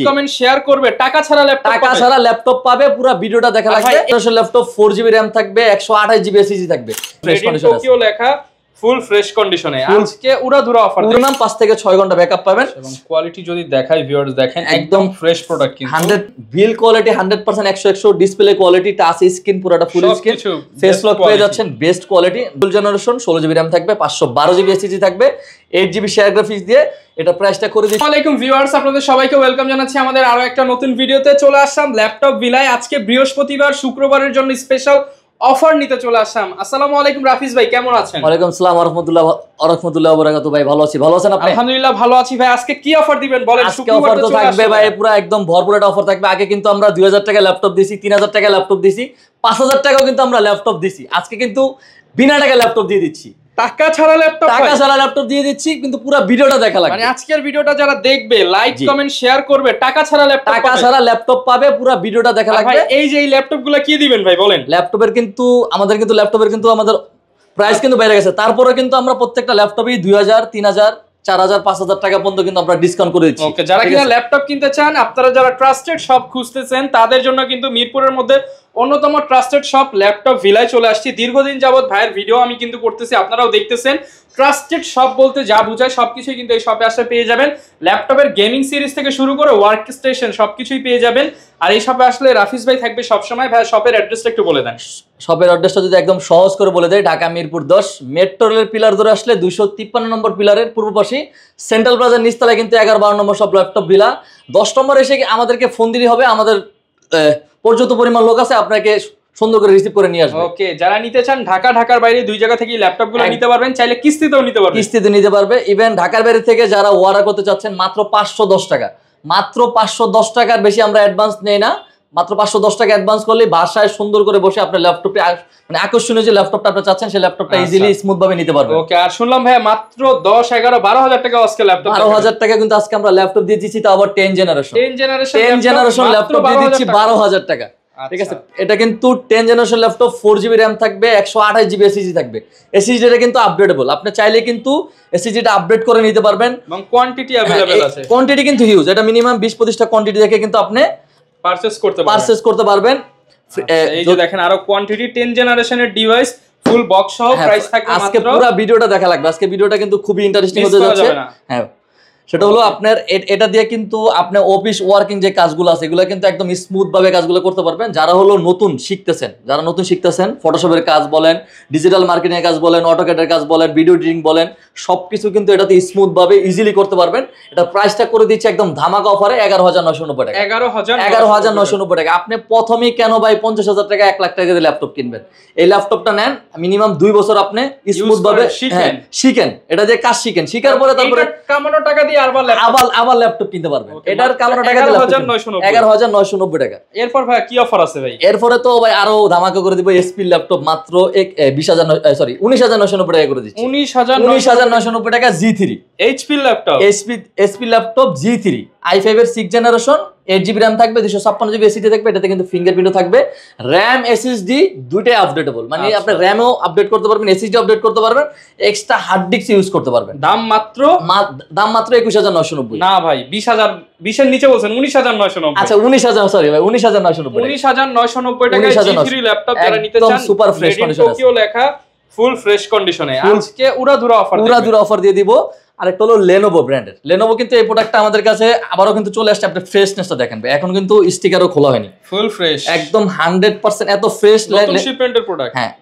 Comment share করবে, টাকা ছাড়া ল্যাপটপ পাবে। পুরো ভিডিওটা দেখা লাগবে। ল্যাপটপ 4GB RAM থাকবে, 128GB SSD থাকবে, ফ্রেশ কন্ডিশনে টোকিও লেখা, ফুল ফ্রেশ কন্ডিশনে। আজকে উড়াধুরা অফার, মিনিমাম 5 থেকে 6 ঘন্টা ব্যাকআপ পাবেন। এবং কোয়ালিটি যদি দেখাই ভিউয়ার্স, দেখেন একদম ফ্রেশ প্রোডাক্ট, কিন্তু 100 বিল quality, 100% 100 display quality, touch screen, পুরোটা ফুল স্ক্রিন, ফেস লক পেয়ে যাচ্ছেন, বেস্ট কোয়ালিটি, ফুল জেনারেশন, 16GB RAM থাকবে, 512GB SSD থাকবে, 8GB শেয়ার গ্রাফিক্স দিয়ে এটা প্রাইসটা করে দিচ্ছি। আসসালামু আলাইকুম ভিউয়ার্স, আপনাদের সবাইকে ওয়েলকাম জানাচ্ছি আমাদের আরো একটা নতুন ভিডিওতে। চলে আসলাম ল্যাপটপ ভিলায়। আজকে বৃহস্পতিবার, শুক্রবারের জন্য স্পেশাল অফার নিতে চলে আসলাম। আসসালামু আলাইকুম রাফিজ ভাই, কেমন আছেন? ওয়ালাইকুম আসসালাম ওয়া রাহমাতুল্লাহি ওয়া বারাকাতুহু। ভাই ভালো আছি, ভালো আছেন আপনি? আলহামদুলিল্লাহ ভালো আছি ভাই। আজকে কি অফার দিবেন বলেন? আজকে অফার তো থাকবে ভাই, পুরো একদম ভরপুর একটা অফার থাকবে। আগে কিন্তু আমরা 2000 টাকা ল্যাপটপ দিছি, 3000 টাকা ল্যাপটপ দিছি, 5000 টাকাও কিন্তু আমরা ল্যাপটপ দিছি। আজকে কিন্তু বিনা টাকা ল্যাপটপ দিয়ে দিচ্ছি, টাকা ছাড়া ল্যাপটপ দিয়ে দিচ্ছি, কিন্তু পুরো ভিডিওটা দেখা লাগবে। মানে আজকের ভিডিওটা যারা দেখবে, লাইক কমেন্ট শেয়ার করবে, টাকা ছাড়া ল্যাপটপ পাবে, পুরো ভিডিওটা দেখা লাগবে। এই যে এই ল্যাপটপগুলো কি দিবেন ভাই বলেন? ল্যাপটপের কিন্তু আমাদের প্রাইস কিন্তু বেড়ে গেছে। তারপরে কিন্তু আমরা প্রত্যেকটা ল্যাপটপই 2000, 3000, 4000, 5000 টাকা পর্যন্ত কিন্তু আমরা ডিসকাউন্ট করে দিচ্ছি। ওকে, যারা কিনা ল্যাপটপ কিনতে চান, আপনারা যারা ট্রাস্টেড শপ খুঁজতেছেন, তাদের জন্য কিন্তু মিরপুরের মধ্যে অন্যতম ট্রাস্টেড শপ ল্যাপটপ ভিলায় চলে আসছি। দীর্ঘদিন যাবত ভাইয়ের ভিডিও আমি কিন্তু করতেছি, আপনারাও দেখতেছেন। ট্রাস্টেড শপ বলতে যা বোঝায় সবকিছুই কিন্তু এই শপে আসলে পেয়ে যাবেন। ল্যাপটপের গেমিং সিরিজ থেকে শুরু করে ওয়ার্ক স্টেশন সবকিছুই পেয়ে যাবেন। আর এই শপে আসলে রাফিজ ভাই থাকবে সবসময়। ভাই শপের অ্যাড্রেসটা একটু বলে দেন। শপের অ্যাড্রেসটা যদি একদম সহজ করে বলে দেয়, ঢাকা মিরপুর 10 মেট্রো রেলের পিলার ধরে আসলে 253 নম্বর পিলারের পূর্ব পাশে সেন্ট্রাল প্লাজার নিচতলায় কিন্তু 11-12 নম্বর সব ল্যাপটপ ভিলা। 10 নম্বর এসে আমাদেরকে ফোন দিলেই হবে। আমাদের পর্যাপ্ত পরিমাণ লোক আছে, আপনাকে সুন্দর করে রিসিভ করে নিয়ে আসবে। ওকে, যারা নিতে চান ঢাকার বাইরে দুই জায়গা থেকে ল্যাপটপগুলো নিতে পারবেন, চাইলে কিস্তিতেও নিতে পারবে। ইভেন ঢাকার বাইরে থেকে যারা অর্ডার করতে চাচ্ছেন, মাত্র 510 টাকা, মাত্র 510 টাকার বেশি আমরা অ্যাডভান্স নেই না। মাত্র 510 টাকা অ্যাডভান্স করলে বাসায় সুন্দর করে বসে আপনার ল্যাপটপে, মানে আকর্ষণীয় যে ল্যাপটপটা আপনি চাচ্ছেন, সেই ল্যাপটপটা ইজিলি স্মুথ ভাবে নিতে পারবেন। ওকে, আর শুনলাম ভাই মাত্র 10, 11, 12,000 টাকা আজকে ল্যাপটপ, 12,000 টাকা কিন্তু আজকে আমরা ল্যাপটপ দিয়ে দিচ্ছি, তাও আবার 10 জেনারেশন ল্যাপটপ দিয়ে দিচ্ছি 12,000 টাকা। ঠিক আছে, এটা কিন্তু 10 জেনারেশন ল্যাপটপ, 4GB RAM থাকবে, 128GB SSD থাকবে। SSD-টা কিন্তু আপগ্রেডেবল, আপনি চাইলে কিন্তু SSD-টা আপডেট করে নিতে পারবেন এবং কোয়ান্টিটি अवेलेबल আছে। কোয়ান্টিটি কিন্তু হিউজ, এটা মিনিমাম 20-25টা কোয়ান্টিটি দেখে কিন্তু আপনি পারচেজ করতে পারবেন। এই যে দেখেন আরো কোয়ান্টিটি, 10 জেনারেশনের ডিভাইস, ফুল বক্স সহ প্রাইস থাকবে মাত্র। আজকে পুরো ভিডিওটা দেখা লাগবে। আজকে ভিডিওটা কিন্তু খুবই ইন্টারেস্টিং হতে যাচ্ছে। হ্যাঁ, সেটা হলো আপনার এটা দিয়ে কিন্তু আপনি অফিস ওয়ার্কিং যে কাজগুলো আছে, এগুলো কিন্তু একদম স্মুথ ভাবে কাজগুলো করতে পারবেন। যারা হলো নতুন শিখতেছেন, ফটোশপের কাজ বলেন, ডিজিটাল মার্কেটিং এর কাজ বলেন, অটোক্যাডের কাজ বলেন, ভিডিও এডিটিং বলেন, সবকিছু কিন্তু এটাতে স্মুথ ভাবে ইজিলি করতে পারবেন। এটা প্রাইসটা করে দিচ্ছে একদম ধামাকা অফারে 11,990 টাকা। 11,990 টাকা। আপনি প্রথমেই কেন ভাই 50,000 টাকা 1 লাখ টাকা দিয়ে ল্যাপটপ কিনবেন? এই ল্যাপটপটা নেন, মিনিমাম 2 বছর আপনি স্মুথ ভাবে শিখেন, এটা দিয়ে কাজ শিখার পরে তারপরে কামানো টাকা দিয়ে আবার ল্যাপটপ কিনতে পারবেন। এটার কামানো টাকা 11,990 টাকা। এরপর ভাই কি অফার আছে ভাই? এরপরে তো ভাই আরো ধামাকা করে দিব। এসপি ল্যাপটপ মাত্র 19,990 টাকা করে দিচ্ছি। 19,990 টাকা G3 SP laptop G3 i5 এর 6 জেনারেশন, 8GB RAM থাকবে, 256GB SSD থাকবে। এটাতে কিন্তু ফিঙ্গারপ্রিন্টও থাকবে, RAM SSD দুইটাই আপডেটেবল, মানে আপনি RAM-ও আপডেট করতে পারবেন, SSD আপডেট করতে পারবেন, এক্সট্রা হার্ড ডিস্ক ইউজ করতে পারবেন। দাম মাত্র 21,990। না ভাই, 20,000, 20 এর নিচে বলছেন, 19,990। আচ্ছা 19,000, সরি ভাই, 19,990। 19,990 টাকায় G3 ল্যাপটপ যারা নিতে চান, একদম সুপার ফ্রেশ কন্ডিশনে, টোকিও লেখা, ফুল ফ্রেশ কন্ডিশনে। আজকে উড়াধুরা অফার দিয়ে দিব। আরেকটা হলো লেনোভো ব্র্যান্ডের। লেনোভো কিন্তু এই প্রোডাক্টটা আমাদের কাছে আবারও কিন্তু চলে আসছে। আপনি ফ্রেশনেসটা দেখেন, এখন কিন্তু স্টিকারও খোলা হয়নি, ফুল ফ্রেশ, একদম 100% এত ফ্রেশ শিপমেন্টের প্রোডাক্ট। হ্যাঁ,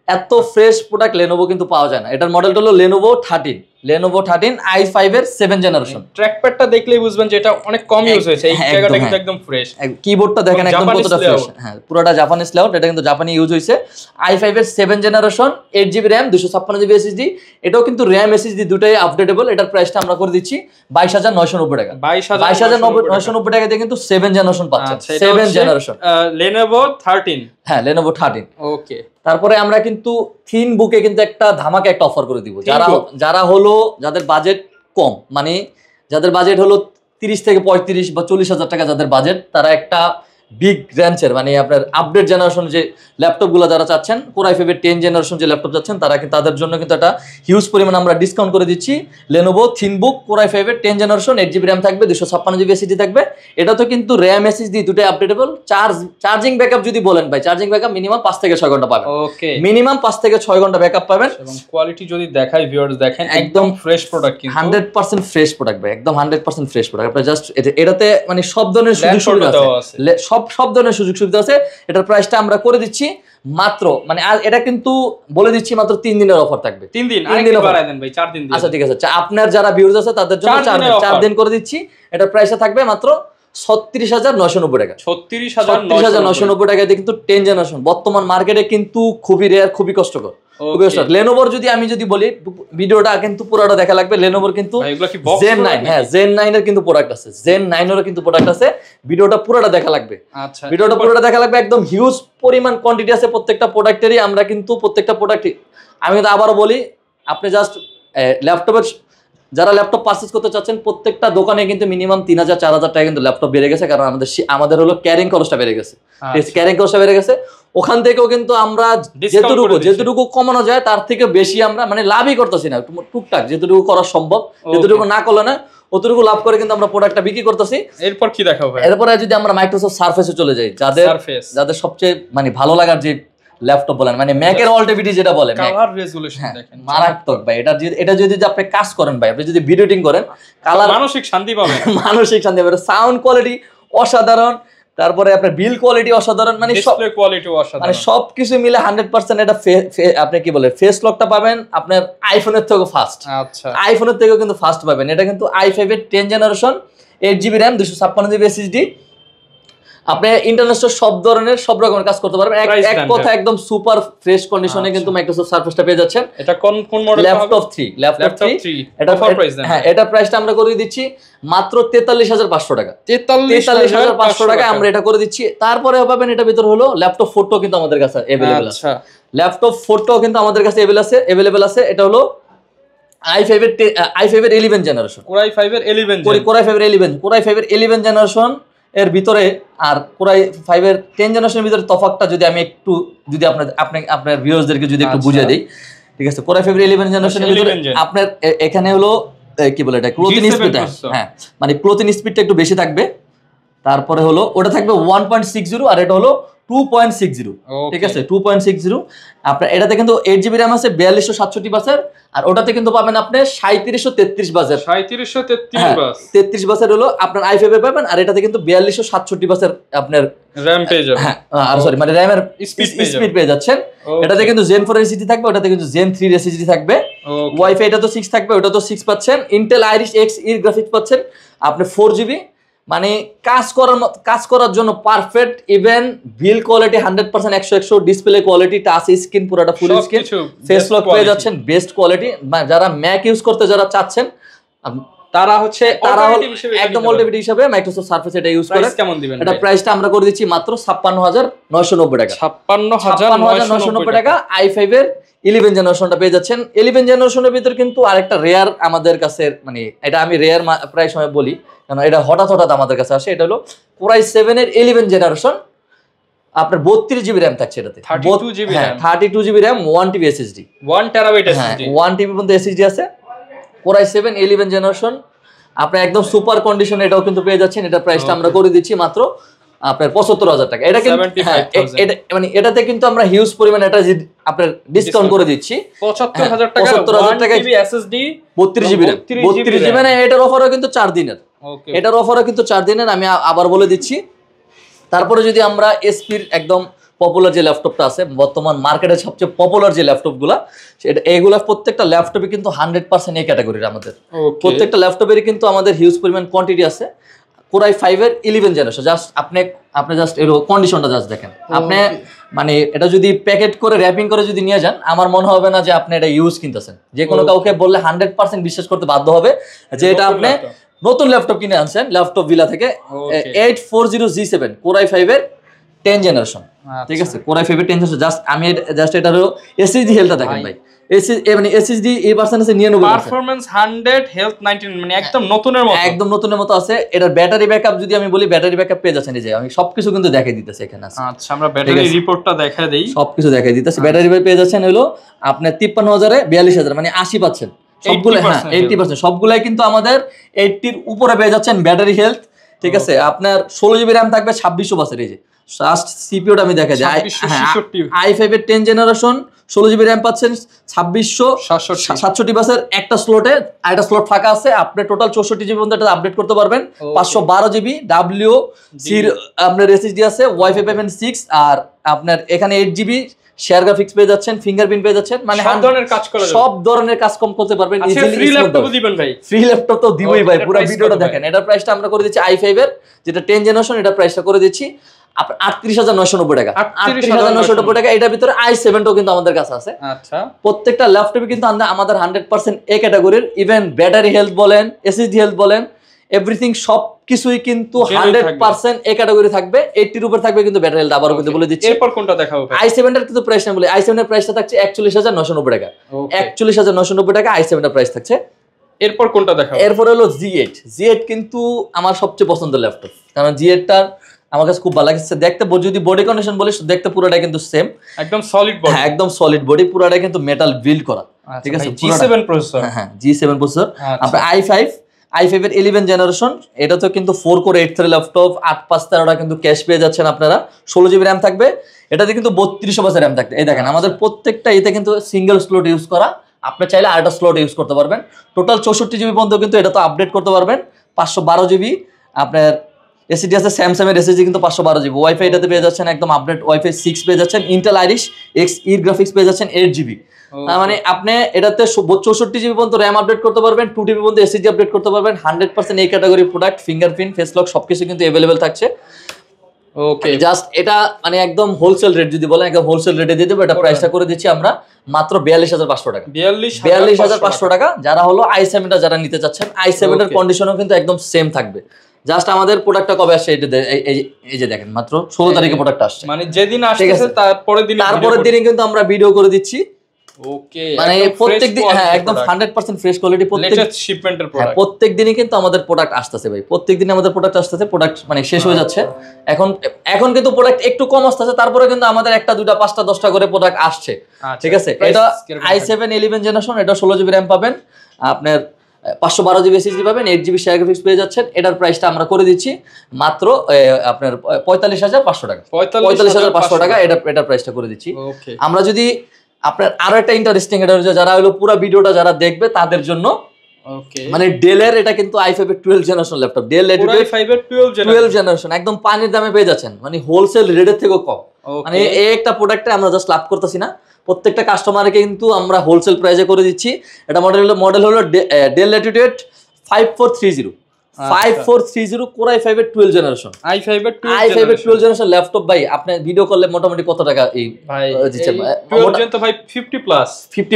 এত ফ্রেশ প্রোডাক্ট লেনোভো কিন্তু পাওয়া যায় না। এটার মডেলটা হলো লেনোভো 13 i5 এর 7 জেনারেশন। ট্র্যাকপ্যাডটা দেখলেই বুঝবেন যে এটা অনেক কম ইউজ হয়েছে। এই জায়গাটা কিন্তু একদম ফ্রেশ। কিবোর্ডটা দেখেন একদম কতটা ফ্রেশ। হ্যাঁ, পুরোটা জাপানিজ লেআউট, এটা কিন্তু জাপানি ইউজ হয়েছে। i5 এর 7 generation, 8GB RAM, 256GB SSD। এটাও কিন্তু RAM SSD দুটোই আপডেটেবল। এটার প্রাইসটা আমরা করে দিচ্ছি 22,990 টাকা। 22,990 টাকা দিয়ে কিন্তু 7 জেনারেশন পাচ্ছেন। 7 জেনারেশন Lenovo 13। হ্যাঁ, Lenovo 13। ওকে, তারপরে আমরা কিন্তু থিন বুকে কিন্তু একটা ধামাকা একটা অফার করে দিব। যারা হলো যাদের বাজেট কম, মানে যাদের বাজেট হলো 30 থেকে 35 বা 40,000 টাকা, যাদের বাজেট, তারা একটা বিগ রেঞ্জের মানে আপনার আপডেট জেনারেশন যে ল্যাপটপগুলো যারা চাচ্ছেন, Core i5 এর 10 জেনারেশন যে ল্যাপটপ চাচ্ছেন তারা তাদের জন্য কিন্তু একটা হিউজ পরিমাণ আমরা ডিসকাউন্ট করে দিচ্ছি। Lenovo ThinkBook Core i5 এর 10 জেনারেশন 8GB RAM থাকবে, 256GB SSD থাকবে। এটা তো কিন্তু RAM SSD দুটোই আপডেটেবল। চার্জিং ব্যাকআপ যদি বলেন ভাই, চার্জিং ব্যাকআপ মিনিমাম 5 থেকে 6 ঘন্টা পাবেন। ওকে, মিনিমাম 5 থেকে 6 ঘন্টা ব্যাকআপ পাবেন। এবং কোয়ালিটি যদি দেখাই ভিউয়ার্স দেখেন একদম ফ্রেশ প্রোডাক্ট, কিন্তু 100% ফ্রেশ প্রোডাক্ট ভাই, একদম 100% ফ্রেশ প্রোডাক্ট। আপনারা জাস্ট এটাতে মানে সব ধরনের সুযোগ সুবিধা আছে, সব ধরনের সুযোগ সুবিধা আছে। এটার প্রাইসটা আমরা করে দিচ্ছি মাত্র, মানে এটা কিন্তু বলে দিচ্ছি মাত্র 3 দিনের অফার থাকবে। 3 দিন, আরেকটু বাড়ায় দেন ভাই, 4 দিন দিন। আচ্ছা ঠিক আছে, আপনার যারা ভিউয়ার্স আছে তাদের জন্য 4 দিন করে দিচ্ছি। এটার প্রাইসটা থাকবে মাত্র 36,990 টাকা। 36,990 টাকায় কিন্তু 10 জেনারেশন বর্তমান মার্কেটে কিন্তু খুবই রেয়ার, খুবই কষ্টকর। Lenovo আমি যদি বলি, ভিডিওটা কিন্তু পুরোটা দেখা লাগবে। Lenovo কিন্তু Zen 9, হ্যাঁ Zen 9 এর কিন্তু প্রোডাক্ট আছে, Zen 9 এর কিন্তু প্রোডাক্ট আছে। ভিডিওটা পুরোটা দেখা লাগবে। আচ্ছা, ভিডিওটা পুরোটা দেখা লাগবে। একদম হিউজ পরিমাণ কোয়ান্টিটি আছে প্রত্যেকটা প্রোডাক্টেরই। আমরা কিন্তু প্রত্যেকটা প্রোডাক্টই, আমি কিন্তু আবারও বলি, আপনি জাস্ট ল্যাপটপের যারা ল্যাপটপ পারচেজ করতে চাচ্ছেন প্রত্যেকটা দোকানে কিন্তু মিনিমাম 3,000-4,000 টাকা কিন্তু ল্যাপটপ বেড়ে গেছে, কারণ আমাদের হলো ক্যারিং খরচটা বেড়ে গেছে। ক্যারিং খরচটা বেড়ে গেছে, ওখান থেকেও কিন্তু আমরা যেটুকু কমানো যায় তার থেকে বেশি আমরা মানে লাভই করতেছি না, টুকটাক যেটুকু করা সম্ভব, যেটুকু না করলে না অতটুকু লাভ করে কিন্তু আমরা প্রোডাক্টটা বিক্রি করতেছি। এরপর কি দেখাবো ভাই? এরপরে যদি আমরা মাইক্রোসফট সারফেসে চলে যাই, যাদের সবচেয়ে মানে ভালো লাগার যে ল্যাপটপ বলেন, মানে ম্যাকের অলটিভিটি যেটা বলে, কালার রেজোলিউশন দেখেন মারাত্মক ভাই। এটা যদি আপনি কাজ করেন ভাই, আপনি যদি ভিডিও এডিটিং করেন, কালার মানসিক শান্তি পাবেন, মানসিক শান্তি পাবেন। সাউন্ড কোয়ালিটি অসাধারণ, তারপরে আপনার বিল কোয়ালিটি অসাধারণ, মানে ডিসপ্লে কোয়ালিটি অসাধারণ, মানে সবকিছু মিলে 100% এটা আপনি কি বলে ফেস লকটা পাবেন আপনার আইফোনের থেকেও ফাস্ট। আচ্ছা, আইফোনের থেকেও কিন্তু ফাস্ট পাবেন। এটা কিন্তু i5 এর 10 generation 8GB RAM 256GB SSD। আপনি ইন্টারন্যাশনাল সব ধরনের সব রকমের কাজ করতে পারবেন। এক কথা একদম সুপার ফ্রেশ কন্ডিশনে কিন্তু মাইক্রোসফট সারফেসটা পেয়ে যাচ্ছেন। এটা কোন মডেল? ল্যাপটপ 3 এটা অফার প্রাইস দেন। হ্যাঁ, এটা প্রাইসটা আমরা করে দিচ্ছি মাত্র 43,500 টাকা। 43,500 টাকা আমরা এটা করে দিচ্ছি। তারপরে পাবেন এটা ভিতর হলো ল্যাপটপ 4টো কিন্তু আমাদের কাছে अवेलेबल আছে। আচ্ছা, ল্যাপটপ 4টো কিন্তু আমাদের কাছে अवेलेबल আছে। এটা হলো i5 এর 11 জেনারেশন, Core i5 এর 11 জেনারেশন এর ভিতরে। আর Core i5 এর 10 জেনারেশনের ভিতরে তফাৎটা যদি আমি একটু যদি আপনার ভিউয়ার্সদেরকে যদি একটু বুঝিয়ে দেই, ঠিক আছে? Core i5 এর 11 জেনারেশনের ভিতরে আপনার এখানে হলো কি বলে এটা ক্লোজিং স্পিডটা, হ্যাঁ মানে ক্লোজিং স্পিডটা একটু বেশি থাকবে। তারপরে হলো ওটা থাকবে 1.60 আর এটা হলো 2.60, ঠিক আছে? 2.60 আপনার এটাতে কিন্তু 8GB RAM আছে, 4267 বাসের। আর ওটাতে কিন্তু পাবেন আপনি 3733 বাসের, 3733 বাসের হলো আপনার i5 এ পাবেন। আর এটাতে কিন্তু 4267 বাসের আপনার RAM পেয়ে যাবেন। হ্যাঁ, আর সরি মানে RAM এর স্পিড পেয়ে যাচ্ছেন। এটাতে কিন্তু Zen 4 SSD থাকবে, ওটাতে কিন্তু Zen 3 SSD থাকবে। ওয়াইফাই এটা তো 6 থাকবে, ওটা তো 6 পাচ্ছেন। Intel Iris Xe গ্রাফিক্স পাচ্ছেন আপনি 4GB, মানে কাজ করার জন্য পারফেক্ট। ইভেন বিল quality 100% 100 display quality, touch screen পুরোটা ফুল স্ক্রিন, ফেস লক পেয়ে যাচ্ছেন বেস্ট কোয়ালিটি। যারা ম্যাক ইউজ করতে যারা চাচ্ছেন তারা একদম অলটিভিটি হিসেবে মাইক্রোসফট সারফেস এটা ইউজ করে। কেমন দিবেন এটা? প্রাইসটা আমরা করে দিচ্ছি মাত্র 56,990 টাকা। 56,990 টাকা i5 এর 11 জেনারেশনটা পেয়ে যাচ্ছেন। 11 জেনারেশনের ভিতর কিন্তু আরেকটা রেয়ার আমাদের কাছে, মানে এটা আমি রেয়ার প্রায় সময় বলি কারণ এটা হঠাৎ আমাদের কাছে আসে। এটা হলো Core i7 এর 11 জেনারেশন, আপনার 32GB RAM থাকছে এটাতে, 32GB RAM 1TB SSD, 1TB SSD, 1TB পর্যন্ত SSD আছে। Core i7 11 জেনারেশন আপনার একদম সুপার কন্ডিশন, এটাও কিন্তু পেয়ে যাচ্ছেন। এটা প্রাইসটা আমরা করে দিচ্ছি মাত্র আপনার 75,000 টাকা। এটা কিন্তু মানে এটাতে কিন্তু আমরা হিউজ পরিমাণ এটা আপনার ডিসকাউন্ট করে দিচ্ছি 75,000 টাকা, 75,000 টাকা SSD 32GB RAM, 32GB মানে এটার অফারও কিন্তু 4 দিনের। এটার অফারও কিন্তু 4 দিনের, আমি আবার বলে দিচ্ছি। তারপরে যদি আমরা এসপির একদম পপুলার যে ল্যাপটপটা আছে বর্তমান মার্কেটে সবচেয়ে পপুলার যে ল্যাপটপগুলো, সেটা এগুলা প্রত্যেকটা ল্যাপটপে কিন্তু 100% এই ক্যাটাগরির আমাদের প্রত্যেকটা ল্যাপটপেরই কিন্তু আমাদের হিউজ পরিমাণ কোয়ান্টিটি আছে। Core i5 এর 11 জেনারেশন, জাস্ট আপনি জাস্ট এর কন্ডিশনটা জাস্ট দেখেন। আপনি মানে এটা যদি প্যাকেট করে র‍্যাপিং করে যদি নিয়ে যান, আমার মনে হবে না যে আপনি এটা ইউজ কিনতেছেন। যে কোনো কাউকে বললে 100% বিশ্বাস করতে বাধ্য হবে যে এটা আপনি নতুন ল্যাপটপ কিনে আনছেন ল্যাপটপ ভিলা থেকে। 840G7 Core i5 এর 10 জেনারেশন, ঠিক আছে, কোর i5 এর 10 জেনারেশন। জাস্ট আমি জাস্ট এটা হলো এসএসডি হেলথটা দেখেন ভাই, মানে এসএসডি এই পার্সেন্ট আছে 99%, পারফরম্যান্স 100, হেলথ 99, মানে একদম নতুনের মতো, একদম নতুনের মতো আছে। এটার ব্যাটারি ব্যাকআপ যদি আমি বলি, ব্যাটারি ব্যাকআপ পেয়ে যাচ্ছেন, এই যে আমি সবকিছু কিন্তু দেখাই দিতেছি এখানে আছে। আচ্ছা, আমরা ব্যাটারি রিপোর্টটা দেখাই দেই, সবকিছু দেখাই দিতেছি। ব্যাটারি পেয়ে যাচ্ছেন হলো আপনার 53,000 এ 42,000, মানে 80%, সবগুলো, হ্যাঁ 80%, সবগুলাই কিন্তু আমাদের 80 এর উপরে পেয়ে যাচ্ছেন ব্যাটারি হেলথ, ঠিক আছে। আপনার 16 জিবি র্যাম থাকবে, 2600 বাসের, এই যে জাস্ট সিপিইউটা আমি দেখা যায়, i5 এর 10 জেনারেশন 16 জিবি র্যাম পাচ্ছেন, 2667 বাসের একটা স্লটে, আর একটা স্লট ফাঁকা আছে। আপনি টোটাল 64 জিবি পর্যন্ত এটা আপডেট করতে পারবেন। 512 জিবি ডাব্লিউ সির আপনার এসএসডি আছে, ওয়াইফাই পাবেন 6, আর আপনার এখানে 8 জিবি শেয়ার গ্রাফিক্স পেয়ে যাচ্ছেন, ফিঙ্গারপ্রিন্ট পেয়ে যাচ্ছেন, মানে সব ধরনের কাজ করা যাবে, সব ধরনের কাজ কম করতে পারবেন। আচ্ছা, ফ্রি ল্যাপটপ দিবেন ভাই? ফ্রি ল্যাপটপ তো দিবই ভাই, পুরো ভিডিওটা দেখেন। এটার প্রাইসটা আমরা করে দিচ্ছি i5 এর যেটা 10 জেনারেশন, এটার প্রাইসটা করে দিচ্ছি আপনার 38,990 টাকা, 38,990 টাকা। এটার ভিতরে i7 টাও কিন্তু আমাদের কাছে আছে। আচ্ছা, প্রত্যেকটা ল্যাপটপে কিন্তু আমাদের 100% এ ক্যাটাগরির, ইভেন ব্যাটারি হেলথ বলেন, এসএসডি হেলথ বলেন, এভরিথিং সবকিছুই কিন্তু 100% এ ক্যাটাগরি থাকবে। 80 এর উপর থাকবে কিন্তু ব্যাটারি হেলথ, আবারও কিন্তু বলে দিচ্ছি। এরপর কোনটা দেখাবো ভাই? i7 এর কিন্তু প্রাইস না বলি, i7 এর প্রাইসটা থাকছে 41,990 টাকা, 41,990 টাকা i7 এর প্রাইস থাকছে। এরপর কোনটা দেখাবো? এরপর হলো G8 কিন্তু আমার সবচেয়ে পছন্দের ল্যাপটপ, কারণ G8 টা আমার কাছে খুব ভালো লাগছে দেখতে। যদি বডি কন্ডিশন বলি, দেখতে পুরোটা কিন্তু সেম, একদম সলিড বডি, হ্যাঁ একদম সলিড বডি, পুরোটা কিন্তু মেটাল বিল্ড করা, ঠিক আছে। G7 প্রসেসর, হ্যাঁ G7 প্রসেসর। আপনার i5 এর 11 জেনারেশন, এটা তো কিন্তু 4 কোর 8 থ্রেড ল্যাপটপ, 8/5/13টা কিন্তু ক্যাশ পেয়ে যাচ্ছেন আপনারা। 16 জিবি র্যাম থাকবে, এটাতে কিন্তু 3200 বাসের র্যাম থাকবে। এই দেখেন আমাদের প্রত্যেকটা এতে কিন্তু সিঙ্গেল স্লট ইউজ করা, আপনি চাইলে আরেকটা স্লট ইউজ করতে পারবেন। টোটাল 64 জিবি পর্যন্ত কিন্তু এটা তো আপডেট করতে পারবেন। 512 জিবি আপনার এসএসডি আছে, স্যামসাং এর এসএসডি কিন্তু 512 জিবি। ওয়াইফাই এটাতে পেয়ে যাচ্ছেন একদম আপডেট ওয়াইফাই 6 পেয়ে যাচ্ছেন। ইন্টেল আইরিশ Xe গ্রাফিক্স পেয়ে যাচ্ছেন 8 জিবি। মানে আপনি এটাতে 64 জিবি পর্যন্ত র্যাম আপডেট করতে পারবেন, 2 টিবি পর্যন্ত এসএসডি আপডেট করতে পারবেন। 100% এই category product, fingerprint, face lock সবকিছু কিন্তু अवेलेबल থাকছে। ওকে, জাস্ট এটা মানে একদম হোলসেল রেট যদি বলেন, একদম হোলসেল রেটে দিয়ে দেবো। এটা প্রাইসটা করে দিচ্ছি আমরা মাত্র 42,500 টাকা, 42,500 টাকা। যারা হলো i7 টা যারা নিতে চাচ্ছেন, i7 এর কন্ডিশনও কিন্তু একদম সেম থাকবে। জাস্ট আমাদের প্রোডাক্টটা কবে আসছে এটা এই যে দেখেন, মাত্র 16 তারিখে প্রোডাক্ট আসছে, মানে যেদিন আসছে তারপরের দিনই কিন্তু আমরা ভিডিও করে দিচ্ছি। ওকে, মানে প্রত্যেকদিন, হ্যাঁ একদম 100% ফ্রেশ কোয়ালিটি, শিপমেন্টের প্রোডাক্ট, প্রত্যেকদিনই কিন্তু আমাদের প্রোডাক্ট আসতেছে ভাই, প্রত্যেকদিনই আমাদের প্রোডাক্ট আসতেছে। প্রোডাক্ট মানে শেষ হয়ে যাচ্ছে এখন কিন্তু প্রোডাক্ট একটু কম আসতেছে, তারপরে কিন্তু আমাদের একটা দুইটা 5টা 10টা করে প্রোডাক্ট আসছে, ঠিক আছে। এটা i7 11 জেনারেশন, এটা 16 জিবি র্যাম পাবেন, আপনার 512 জিবি এসএসডি পাবেন, 8 জিবি শেয়ার গ্রাফিক্স পেয়ে যাচ্ছেন। এটার প্রাইসটা আমরা করে দিচ্ছি মাত্র আপনার 45,500 টাকা, 45,500 টাকা এটার প্রাইসটা করে দিচ্ছি আমরা। যদি আপনার আরো একটা ইন্টারেস্টিং, এটা হচ্ছে যারা হলো পুরো ভিডিওটা যারা দেখবে তাদের জন্য, মানে ডেলের এটা কিন্তু i5 এর 12 জেনারেশন ল্যাপটপ, ডেল i5 এর 12 জেনারেশন একদম পানির দামে পেয়ে যাচ্ছেন, মানে হোলসেল রেটের থেকেও কম। মানে এই একটা প্রোডাক্টে আমরা জাস্ট লাভ করতেছি না, প্রত্যেকটা কাস্টমারকে কিন্তু আমরা হোলসেল প্রাইসে করে দিচ্ছি। এটা মডেল হলো ডেল ল্যাটিটিউড 5430 কোর i5 এর 12 জেনারেশন, i5 এর 12 জেনারেশন ল্যাপটপ ভাই। আপনি ভিডিও করলে মোটামুটি কত টাকা এই ভাই দিচ্ছেন? পর্যন্ত ভাই 50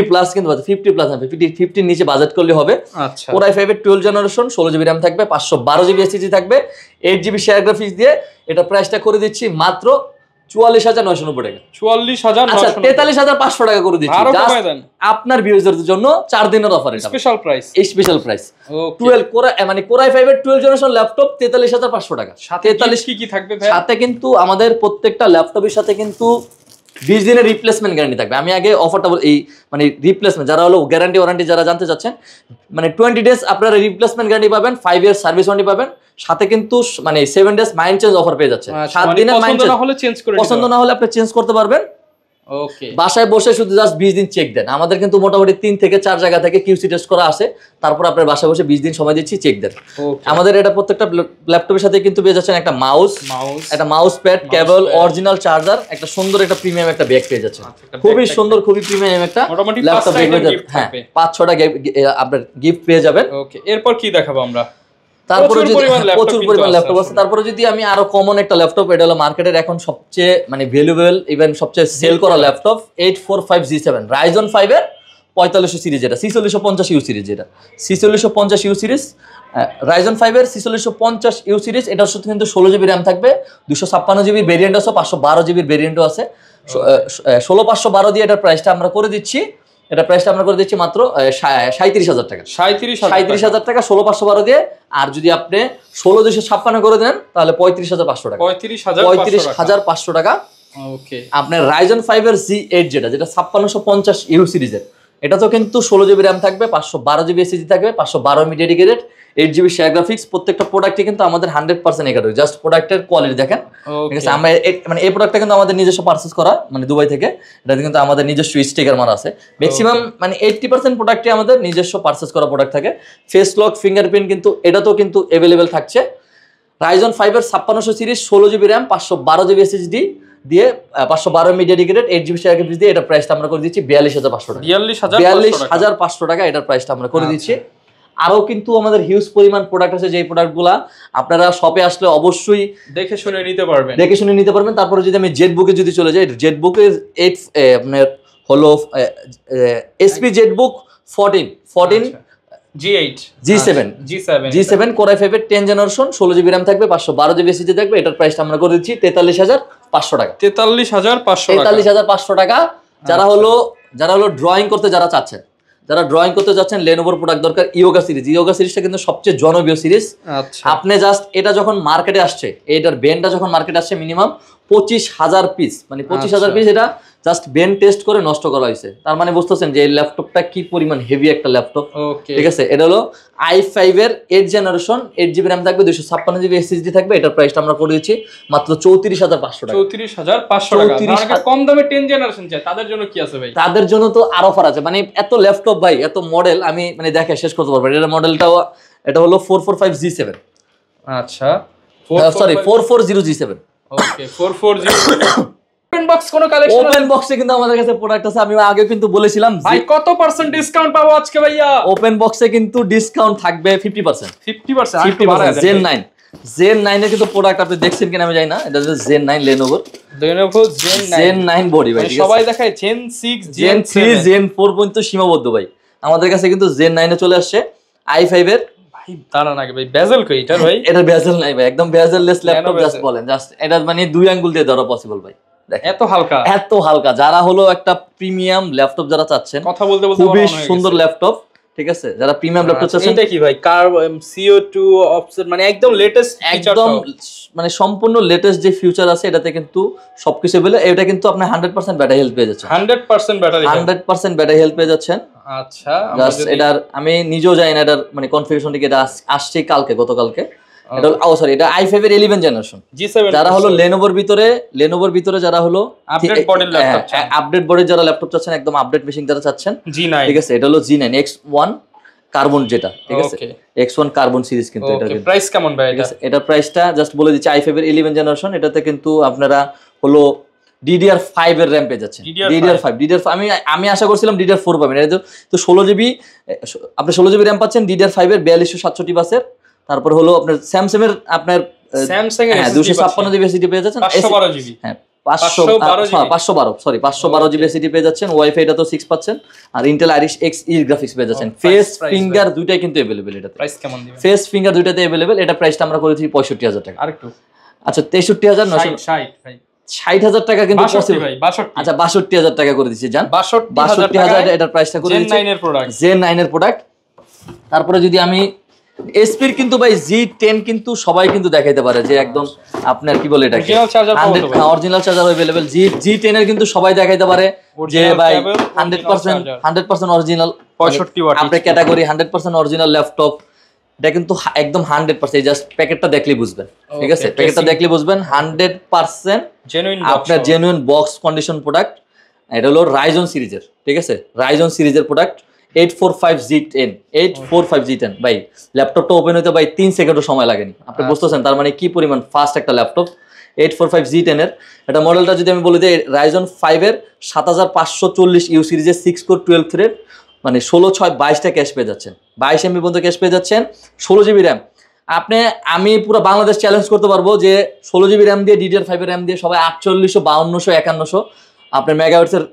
প্লাস কিন্তু 50 নিচে বাজেট করলে হবে। আচ্ছা, কোর i5 এর 12 জেনারেশন, 16 জিবি র্যাম থাকবে, 512 জিবি এসএসডি থাকবে, 8 জিবি শেয়ার গ্রাফিক্স দিয়ে এটা প্রাইসটা করে দিচ্ছি মাত্র 44,990 টাকা, 43,500 টাকা করে দিচ্ছি আপনার ভিউয়ারদের জন্য। 4 দিনের অফার, এটা স্পেশাল প্রাইস। 12 কোর মানে কোর i5 এর 12 জেনারেশন ল্যাপটপ 43,500 টাকা। 43 কি থাকবে ভাই? সাথে কিন্তু আমাদের প্রত্যেকটা ল্যাপটপের সাথে কিন্তু 20 দিনের রিপ্লেসমেন্ট গ্যারান্টি থাকবে। আমি আগে অফারটা এই মানে রিপ্লেসমেন্ট যারা হলো গ্যারান্টি ওয়ারেন্টি যারা জানতে চাচ্ছেন, মানে 20 ডেজ আপনারা রিপ্লেসমেন্ট গ্যারান্টি পাবেন, 5 ইয়ার সার্ভিস ওয়ারেন্টি পাবেন, সাথে কিন্তু মানে 7 ডেজ মাইন্ড চেঞ্জ অফার পেয়ে যাচ্ছেন। 7 দিনের মাইন্ড চেঞ্জ, পছন্দ না হলে আপনি চেঞ্জ করতে পারবেন। ওকে, বাসায় বসে শুধু জাস্ট 20 দিন চেক দেন। আমাদের কিন্তু মোটামুটি 3 থেকে 4 জায়গা থেকে কিউসি টেস্ট করা আছে, তারপর আপনার বাসায় বসে 20 দিন সময় দিচ্ছি, চেক দেন। আমাদের এটা প্রত্যেকটা ল্যাপটপের সাথে কিন্তু পেয়ে যাচ্ছেন একটা একটা মাউস প্যাড, কেবল, অরিজিনাল চার্জার, একটা সুন্দর একটা প্রিমিয়াম একটা ব্যাগ পেয়ে যাচ্ছেন। খুবই সুন্দর, খুবই প্রিমিয়াম একটা ল্যাপটপ পেয়ে যাবেন। হ্যাঁ 5-6টা আপনার গিফট পেয়ে যাবেন। ওকে, এরপর কি দেখাবো আমরা? তারপরে যদি প্রচুর পরিমাণ ল্যাপটপ আছে। তারপরে যদি আমি আরো কমন একটা ল্যাপটপ, এটা হলো মার্কেটের এখন সবচেয়ে মানে ভ্যালুয়েবল, ইভেন সবচেয়ে সেল করা ল্যাপটপ, 845G7 Ryzen 5 এর 4500 সিরিজ, এটা 4650 ইউ সিরিজ, এটা 4650 ইউ সিরিজ রাইজন 5 এর 4650 ইউ সিরিজ, এটার সাথে কিন্তু 16 জিবি র্যাম থাকবে, 256 জিবি ভেরিয়েন্ট আছে, 512 জিবির ভেরিয়েন্টও আছে। 16512 দিয়ে এটার প্রাইসটা আমরা করে দিচ্ছি, মাত্র 37,000 টাকা। 37,000 টাকা 16512 দিয়ে। আর যদি আপনি 16256 করে দেন তাহলে 35,500 টাকা। 35,500 টাকা। ওকে, আপনার রাইজন 5 এর Z8 যেটা 5650 ইউ সিরিজের, এটা তো কিন্তু 16 জিবি র্যাম থাকবে, 512 জিবি এসএসডি থাকবে, 512 MB dedicated, 8 GB share graphics. প্রত্যেকটা প্রোডাক্টই কিন্তু আমাদের 100% একাডেমিক। জাস্ট প্রোডাক্টের কোয়ালিটি দেখেন, ঠিক আছে। আমরা মানে এই প্রোডাক্টটা কিন্তু আমাদের নিজস্ব পারচেজ করা, মানে দুবাই থেকে। এটা কিন্তু আমাদের নিজস্ব স্টিকার মারা আছে। ম্যাক্সিমাম মানে 80% প্রোডাক্টই আমাদের নিজস্ব পারচেজ করা প্রোডাক্ট থাকে। ফেস লক, ফিঙ্গারপ্রিন্ট কিন্তু এটাতেও কিন্তু অ্যাভেলেবেল থাকছে। রাইজন 5 এর 5600 series, 16 GB RAM, 512 GB SSD দিয়ে, 512 MB dedicated, 8 GB share graphics দিয়ে এটার প্রাইসটা আমরা করে দিচ্ছি 42,500 টাকা। 42,500 টাকা এটার প্রাইসটা আমরা করে দিচ্ছি। আরো কিন্তু আমাদের হিউজ পরিমাণ প্রোডাক্ট আছে, যেই প্রোডাক্টগুলা আপনারা শপে আসলে অবশ্যই দেখে শুনে নিতে পারবেন। তারপরে যদি আমি জেটবুকে যদি চলে যাই, জেটবুকে আপনার হলো SP Jetbook 14 G7 Core i5 এর 10 জেনারেশন, 16 জিবি র্যাম থাকবে, 512 জিবি এসএসডি থাকবে। এটার প্রাইসটা আমরা করে দিচ্ছি 43,500 টাকা। 43,500 টাকা। যারা হলো ড্রয়িং করতে ড্রয়িং করতে যাচ্ছেন, লেনোভোর প্রোডাক্ট দরকার। ইয়োগা সিরিজটা কিন্তু সবচেয়ে জনপ্রিয় সিরিজ। আপনি জাস্ট এটা যখন মার্কেটে আসছে, এটার বেনটা যখন মার্কেটে আসছে, মিনিমাম 25,000 পিস, মানে 25,000 পিস এটা জাস্ট বেন টেস্ট করে নষ্ট করা হয়েছে। তার মানে বুঝতেছেন যে এই ল্যাপটপটা কি পরিমাণ হেভি একটা ল্যাপটপ, ঠিক আছে। এটা হলো i5 এর 8 জেনারেশন, 8 জিবি র্যাম থাকবে, 256 জিবি এসএসডি থাকবে। এটার প্রাইসটা আমরা করে দিচ্ছি মাত্র 34,500 টাকা। 34,500 টাকা। কম দামে 10 জেনারেশন চাই, তাদের জন্য কি আছে ভাই? তাদের জন্য তো আরো অফার আছে। মানে এত ল্যাপটপ ভাই, এত মডেল আমি মানে দেখে শেষ করতে পারবো। এটা মডেলটাও, এটা হলো 445 G7। আচ্ছা, সরি 440 G7। ওকে, 440। ওপেন বক্স কোন কালেকশন? ওপেন বক্সে কিন্তু আমাদের কাছে প্রোডাক্ট আছে। আমি আগে কিন্তু বলেছিলাম ভাই কত পার্সেন্ট ডিসকাউন্ট পাবো আজকে ভাইয়া? ওপেন বক্সে কিন্তু ডিসকাউন্ট থাকবে 50%। 50%। Zen 9 এর কিন্তু প্রোডাক্ট আপনি দেখছেন কিনা আমি জানি না। এটা হচ্ছে Zen 9 Lenovo Zen 9 বডি ভাই, ঠিক আছে। সবাই দেখায় Gen 6, Gen 3, Gen 4 পর্যন্ত সীমাবদ্ধ ভাই। আমাদের কাছে কিন্তু Zen 9 এ চলে আসছে। i5 এর ভাই দাঁড়ান আগে ভাই, বেজেল কই এটা ভাই? এটা বেজেল নাই ভাই, একদম বেজেললেস ল্যাপটপ জাস্ট বলেন। জাস্ট এটা মানে দুই আঙ্গুল দিয়ে ধরা পসিবল ভাই। এত হালকা। যারা হলো একটা প্রিমিয়াম ল্যাপটপ যারা চাচ্ছেন, কথা বলতে খুবই সুন্দর ল্যাপটপ, ঠিক আছে। যারা প্রিমিয়াম ল্যাপটপ চাচ্ছেন, এটা কি ভাই CO2 অফসেট, মানে একদম লেটেস্ট, একদম মানে সম্পূর্ণ লেটেস্ট যে ফিউচার আছে এটাতে কিন্তু সবকিছু বলে। এটা কিন্তু আপনি 100% ব্যাটারি হেলথ পেয়ে যাচ্ছেন। 100% ব্যাটারি হেলথ পেয়ে যাচ্ছেন। আচ্ছা, জাস্ট এটার আমি নিজেও জানি না এটার মানে কনফিগারেশন থেকে। এটা আসছে গতকালকে। এটা সরি, এটা i5 এর 11 জেনারেশন G7। যারা হলো লেনোভোর ভিতরে যারা হলো আপডেট বডির যারা ল্যাপটপ চাচ্ছেন, একদম আপডেট মেশিন যারা চাচ্ছেন, G9, ঠিক আছে। এটা হলো G9 X1 কার্বন যেটা, ঠিক আছে। X1 কার্বন সিরিজ কিন্তু এটা। প্রাইস কেমন ভাই এটা? এটা প্রাইসটা জাস্ট বলে দিচ্ছি, i5 এর 11 জেনারেশন। এটাতে কিন্তু আপনারা হলো DDR5 এর র‍্যাম পেয়ে যাচ্ছেন। DDR5 আমি আশা করছিলাম DDR4 পাবেন। এটা তো 16 জিবি, আপনি 16 জিবি র‍্যাম পাচ্ছেন। DDR5 এর 4267 বাসের। তারপর হলো আপনার স্যামসাং এর 256 জিবি এসএসডি পেয়ে যাচ্ছেন। 512 জিবি, হ্যাঁ 512 জিবি এসএসডি পেয়ে যাচ্ছেন। ওয়াইফাই এটা তো 6 পাচ্ছেন। আর ইন্টেল আইরিশ Xe গ্রাফিক্স পেয়ে যাচ্ছেন। ফেস ফিঙ্গার দুইটাই কিন্তু अवेलेबल এটাতে। প্রাইস কেমন দিবেন? ফেস ফিঙ্গার দুইটাতে अवेलेबल। এটা প্রাইসটা আমরা করেছি 65,000 টাকা। আরেকটু, আচ্ছা 63,960 ভাই। 60,000 টাকা কিন্তু পসিবল ভাই। 62, আচ্ছা 62,000 টাকা করে দিয়েছি জান। 62,000 এটার প্রাইসটা করে দিয়েছি। Gen 9 এর প্রোডাক্ট। তারপরে যদি আমি এসপির কিন্তু ভাই G10 কিন্তু সবাই কিন্তু দেখাইতে পারে যে একদম আপনার কি বলে এটাকে অরিজিনাল চার্জার अवेलेबल। G10 এর কিন্তু সবাই দেখাইতে পারে যে ভাই 100% অরিজিনাল 65 ওয়াট আপনার ক্যাটাগরি 100% অরিজিনাল ল্যাপটপ। এটা কিন্তু একদম 100%, জাস্ট প্যাকেটটা দেখলেই বুঝবেন, ঠিক আছে। প্যাকেটটা দেখলেই বুঝবেন 100% আপনার জেনুইন বক্স কন্ডিশন প্রোডাক্ট। এটা হলো রাইজন সিরিজের, ঠিক আছে। রাইজন সিরিজের প্রোডাক্ট 845G10 ভাই। ল্যাপটপটা ওপেন হইতে ভাই 3 সেকেন্ডও সময় লাগেনি। আপনি বুঝতেছেন তার মানে কি পরিমাণ ফাস্ট একটা ল্যাপটপ। 845G10 এর এটা মডেলটা যদি আমি বলি যে রাইজন 5 এর 7540 ইউ সিরিজের 6 কোর 12 থ্রেড, মানে 16/6/22টা ক্যাশ পেয়ে যাচ্ছেন। 22 MB পর্যন্ত ক্যাশ পেয়ে যাচ্ছেন। 16 জিবি র্যাম। আমি পুরো বাংলাদেশ চ্যালেঞ্জ করতে পারবো যে 16 জিবি র্যাম দিয়ে DDR5 এর র্যাম দিয়ে সবাই 4800, 5200, 5100 আপনার মেগাহার্টজ এর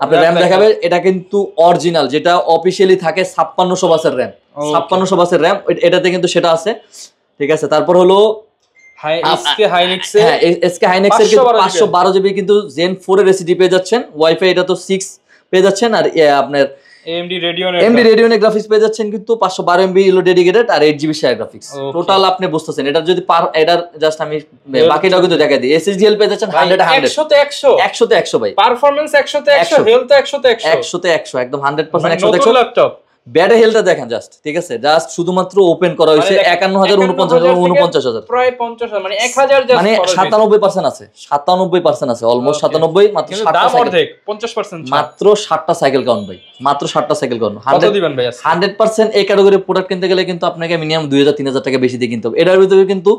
আপনার র্যাম দেখাবে। এটা কিন্তু অরিজিনাল, যেটা অফিশিয়ালি থাকে 5600 বাসের র্যাম, 5600 বাসের র‍্যাম, এটাতে কিন্তু সেটা আছে, ঠিক আছে। তারপর হলো এসকে হাইনেক্স এর, হ্যাঁ এসকে হাইনেক্স এর কিন্তু 512 জিবি কিন্তু জেন 4 এর এসএসডি পেয়ে যাচ্ছেন, ওয়াইফাই এটা তো 6 পেয়ে যাচ্ছেন, আর আপনার AMD Radeon এর গ্রাফিক্স পেয়ে যাচ্ছেন কিন্তু 512 এমবি হলো ডেডিকেটেড আর 8 জিবি শেয়ার গ্রাফিক্স। টোটাল আপনি বুঝতেছেন এটা যদি এটার জাস্ট আমি বাকিটাও কিন্তু দেখাই দিই। SSDL পেয়ে যাচ্ছেন 100 তে 100 ভাই, পারফরম্যান্স 100 তে 100, হেলথ 100 তে 100 একদম 100% 100 তে 100 ল্যাপটপ। ব্যাটারি হেলথটা দেখেন জাস্ট, ঠিক আছে, জাস্ট শুধুমাত্র ওপেন করা হয়েছে 51049 প্রায় 50,000 মানে 1000 জাস্ট মানে 97% আছে, 97% আছে, অলমোস্ট 97, মাত্র 60টা অর্ধেক 50% মাত্র 60টা সাইকেল কাউন্ট ভাই, মাত্র 60টা সাইকেল কাউন্ট। কত দিবেন ভাই? 100% এই ক্যাটাগরির প্রোডাক্ট কিনতে গেলে কিন্তু আপনাকে মিনিমাম 2000-3000 টাকা বেশি দিয়ে কিনতে হবে। এটার ভিতরে কিন্তু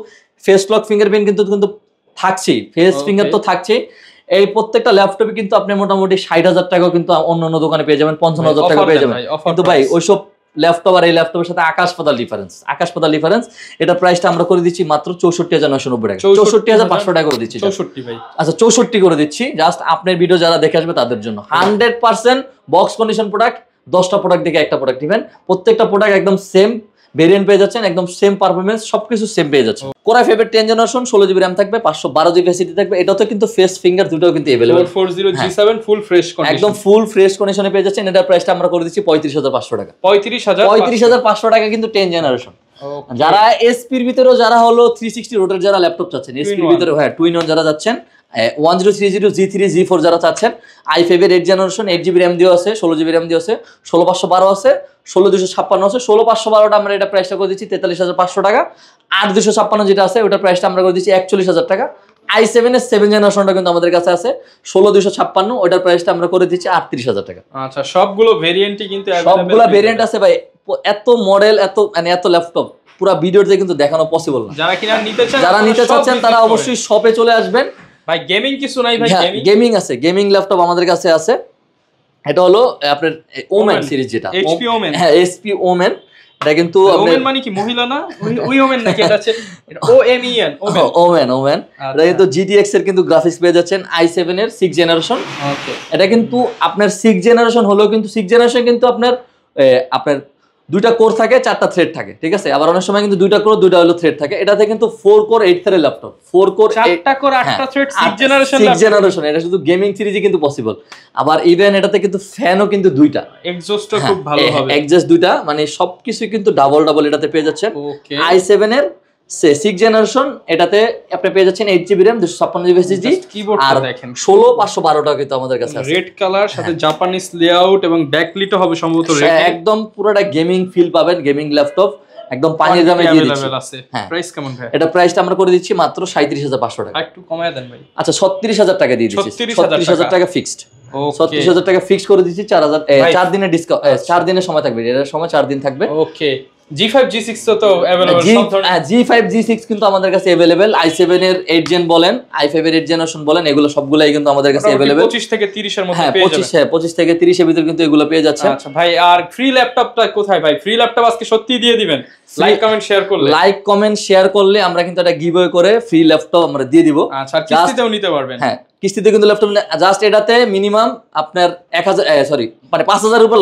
ফেস লক ফিঙ্গারপ্রিন্ট কিন্তু থাকছেই, ফেস ফিঙ্গার তো থাকছেই। এই প্রত্যেকটা ল্যাপটপে কিন্তু আপনি মোটামুটি 60,000 টাকাও কিন্তু অন্য দোকানে পেয়ে যাবেন, 55,000 টাকা পেয়ে যাবেন। কিন্তু ভাই ওইসব ল্যাপটপ আর এই ল্যাপটপের সাথে আকাশ পাতাল ডিফারেন্স। এটা প্রাইসটা আমরা করে দিচ্ছি মাত্র 64,990 টাকা, 64,500 টাকা করে দিচ্ছি। 64 ভাই, আচ্ছা 64 করে দিচ্ছি জাস্ট আপনার ভিডিও যারা দেখে আসবে তাদের জন্য। 100% বক্স কন্ডিশন প্রোডাক্ট, 10টা প্রোডাক্ট দেখে একটা প্রোডাক্ট দিবেন, প্রত্যেকটা প্রোডাক্ট একদম সেম ভেরিয়েন্ট পেয়ে যাচ্ছেন, একদম সেম পারফরম্যান্স, সবকিছু সেম পেয়ে যাচ্ছেন। কোরাই ফাইভের 10 জেনারেশন 16 জিবি র‍্যাম থাকবে, 512 জিবি এসএসডি থাকবে, এটাতে কিন্তু ফেস ফিঙ্গার দুটোও কিন্তু available. 440 G7 full fresh condition, একদম ফুল ফ্রেশ কন্ডিশনে পেয়ে যাচ্ছেন। এটার প্রাইসটা আমরা করে দিচ্ছি 35,500 টাকা। 35,500 টাকা কিন্তু 10 জেনারেশন। যারা এসপির ভিতরেও যারা হলো 360 রোটের যারা ল্যাপটপ চাচ্ছেন, এসপির ভিতরে হ্যাঁ 2-in-1 যারা যাচ্ছেন, 1030 G3 G4 যারা চাচ্ছেন, i5 এর 8 জেনারেশন 8 জিবি র‍্যাম দিয়ে আছে, 16 জিবি র‍্যাম দিয়ে আছে, 16512 আছে, 16256 আছে। 16512টা আমরা এটা প্রাইসটা করে দিচ্ছি 43,500 টাকা। 8256 যেটা আছে ওটার প্রাইসটা আমরা করে দিচ্ছি 41,000 টাকা। i7 এর 7 জেনারেশনটা কিন্তু আমাদের কাছে আছে 16256, ওটার প্রাইসটা আমরা করে দিচ্ছি 38,000 টাকা। আচ্ছা সবগুলো ভেরিয়েন্টই কিন্তু সবগুলো ভেরিয়েন্ট আছে ভাই, এত মডেল এত ল্যাপটপ পুরো ভিডিওতে কিন্তু দেখানো পসিবল না। যারা নিতে চাচ্ছেন তারা অবশ্যই শপে চলে আসবেন ভাই। গেমিং কিছু নাই ভাই? গেমিং আছে, গেমিং ল্যাপটপ আমাদের কাছে আছে। এটা হলো আপনার ওমেন সিরিজ, যেটা HP ওমেন, হ্যাঁ HP ওমেন। এটা কিন্তু ওমেন মানে কি মহিলা না? ওই ওমেন নাকি? এটা আছে ওমেন। এটা কিন্তু GTX এর কিন্তু গ্রাফিক্স পেয়ে যাচ্ছেন, i7 এর 6 জেনারেশন। ওকে, এটা কিন্তু আপনার 6 জেনারেশন হলো, কিন্তু 6 জেনারেশন কিন্তু আপনার দুইটা কোর থাকে, 4টা থ্রেড থাকে, ঠিক আছে। আবার অনেক সময় কিন্তু দুইটা কোর, দুইটা হলো থ্রেড থাকে। এটাতে কিন্তু 4 কোর 8 থ্রেডের ল্যাপটপ, 4 কোর 4টা কোর 8টা থ্রেড 6 জেনারেশন। এটা শুধু গেমিং সিরিজে কিন্তু পসিবল। আবার ইভেন এটাতে কিন্তু ফ্যানও কিন্তু দুইটা, এক্সস্টও খুব ভালো হবে, এক্সস্ট দুইটা, মানে সবকিছু কিন্তু ডাবল এটাতে পেয়ে যাচ্ছেন। i7 এর 6 জেনারেশন, এটাতে আপনি পেয়ে যাচ্ছেন 8 জিবি র‍্যাম 256 জিবি এসএসডি। কিবোর্ডটা দেখেন 16512টা কিন্তু আমাদের কাছে আছে, রেড কালার সাথে জাপানিজ লেআউট এবং ব্যাকলিটও হবে সম্ভবত রেড। একদম পুরোটা গেমিং ফিল পাবেন, গেমিং ল্যাপটপ একদম পানির দামে দিয়ে দিচ্ছি। প্রাইস কেমন ভাই? এটা প্রাইসটা আমরা করে দিচ্ছি মাত্র 37,500 টাকা। একটু কমায় দেন ভাই। আচ্ছা 36,000 টাকা দিয়ে দিচ্ছি, 36,000 টাকা ফিক্সড। 36,000 টাকা ফিক্স করে দিচ্ছি। 4 দিনের ডিসকাউন্ট, 4 দিনের সময় থাকবে, এর সময় 4 দিন থাকবে। ওকে, G5 G6 তো अवेलेबल সব ধরনের। G5 G6 কিন্তু আমাদের কাছে अवेलेबल। i7 এর 8 জেন বলেন, i5 এর 8 জেনারেশন বলেন, এগুলো সবগুলাই কিন্তু আমাদের কাছে अवेलेबल। 25 থেকে 30 এর মধ্যে পেয়ে যাবেন। 25 থেকে 30 এর ভিতর কিন্তু এগুলো পেয়ে যাচ্ছে। আচ্ছা ভাই, আর ফ্রি ল্যাপটপটা কোথায় ভাই? ফ্রি ল্যাপটপ আজকে সত্যি দিয়ে দিবেন? লাইক কমেন্ট শেয়ার করলে আমরা কিন্তু এটা গিভঅ্যাওয়ে করে ফ্রি ল্যাপটপ আমরা দিয়ে দিব। আচ্ছা, কিস্তিতেও নিতে পারবেন। হ্যাঁ, কিস্তিতে কিন্তু ল্যাপটপ জাস্ট এটাতে মিনিমাম আপনার 5,000 এর উপর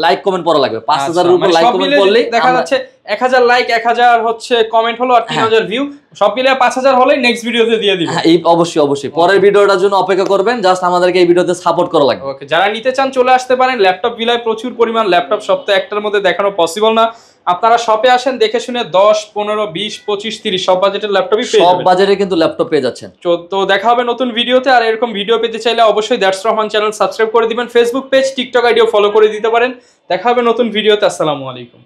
লাইক কমেন্ট পড়া লাগবে। 5,000 এর উপর লাইক কমেন্ট করলেই দেখা যাচ্ছে 1000 লাইক, 1000 হচ্ছে কমেন্ট হলো, আর 3000 ভিউ, সব মিলে 5000 হলেই নেক্সট ভিডিওতে দিয়ে দিবেন। হ্যাঁ অবশ্যই পরের ভিডিওটার জন্য অপেক্ষা করবেন, জাস্ট আমাদেরকে এই ভিডিওতে সাপোর্ট করা লাগবে। ওকে, যারা নিতে চান চলে আসতে পারেন। ল্যাপটপ বিলায় প্রচুর পরিমাণ ল্যাপটপ, সপ্তাহে একটার মধ্যে দেখানো পসিবল না। আপনারা শপে আসেন, দেখে শুনে 10, 15, 20, 25, 30 সব বাজেটের ল্যাপটপই পেয়ে যাবেন। সব বাজেটে কিন্তু ল্যাপটপ পেয়ে যাচ্ছেন। তো দেখা হবে নতুন ভিডিওতে। আর এরকম ভিডিও পেতে চাইলে অবশ্যই দ্যাটস রহমান চ্যানেল সাবস্ক্রাইব করে দিবেন, ফেসবুক পেজ, টিকটক আইডিও ফলো করে দিতে পারেন। দেখা হবে নতুন ভিডিওতে। আসসালামু আলাইকুম।